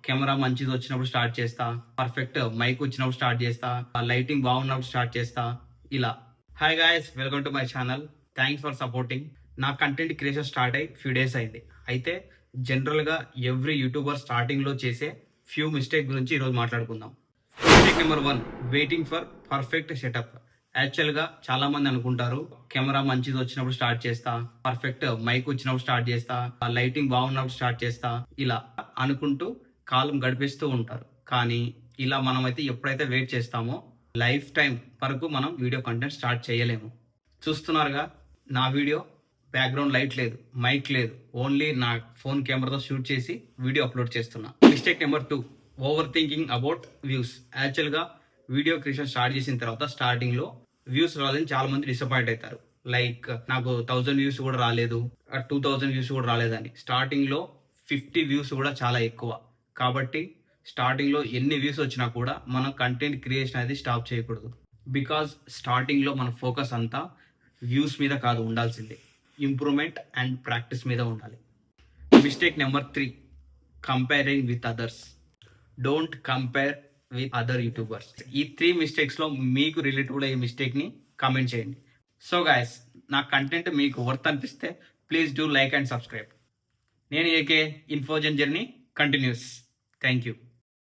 Camera మంచిది వచ్చినప్పుడు start చేస్తా, పర్ఫెక్ట్ మైక్ వచ్చినప్పుడు స్టార్ట్ చేస్తా, లైటింగ్ బాగున్నప్పుడు స్టార్ట్ చేస్తా. ఇలా hi guys, welcome to my channel. Thanks for supporting. నా కంటెంట్ క్రియేషన్ స్టార్ట్ అయ్యి ఫ్యూ డేస్ అయింది. అయితే జనరల్గా ఎవ్రీ యూట్యూబర్ స్టార్టింగ్లో చేసే ఫ్యూ మిస్టేక్ గురించి ఈరోజు మాట్లాడుకుందాం. Mistake number 1, waiting for perfect setup. యాక్చువల్గా చాలా మంది అనుకుంటారు కెమెరా మంచిది వచ్చినప్పుడు స్టార్ట్ చేస్తా, పర్ఫెక్ట్ మైక్ వచ్చినప్పుడు స్టార్ట్ చేస్తా, లైటింగ్ బాగున్నప్పుడు స్టార్ట్ చేస్తా, ఇలా అనుకుంటూ కాలం గడిపిస్తూ ఉంటారు. కానీ ఇలా మనమైతే ఎప్పుడైతే వెయిట్ చేస్తామో లైఫ్ టైం వరకు మనం వీడియో కంటెంట్ స్టార్ట్ చేయలేము. చూస్తున్నారుగా, నా వీడియో బ్యాక్గ్రౌండ్ లైట్ లేదు, మైక్ లేదు, ఓన్లీ నా ఫోన్ కెమెరాతో షూట్ చేసి వీడియో అప్లోడ్ చేస్తున్నా. Mistake number 2, over thinking about views. యాక్చువల్గా వీడియో క్రియేషన్ స్టార్ట్ చేసిన తర్వాత స్టార్టింగ్లో వ్యూస్ రాలేదని చాలా మంది డిసప్పాయింట్ అవుతారు. లైక్ నాకు 1000 వ్యూస్ కూడా రాలేదు, 2000 వ్యూస్ కూడా రాలేదని. స్టార్టింగ్లో 50 వ్యూస్ కూడా చాలా ఎక్కువ. కాబట్టి స్టార్టింగ్లో ఎన్ని వ్యూస్ వచ్చినా కూడా మనం కంటెంట్ క్రియేషన్ అనేది స్టాప్ చేయకూడదు. బికాజ్ స్టార్టింగ్లో మన ఫోకస్ అంతా వ్యూస్ మీద కాదు ఉండాల్సిందే, ఇంప్రూవ్మెంట్ అండ్ ప్రాక్టీస్ మీద ఉండాలి. Mistake number 3, comparing with others. Don't compare with other youtubers. ఈ 3 మిస్టేక్స్లో మీకు రిలేటెడ్ అయ్యే మిస్టేక్ని కామెంట్ చేయండి. సో గైస్, నా కంటెంట్ మీకు వర్త్ అనిపిస్తే please do like and subscribe. నేను AK Infozone journey continues. Thank you.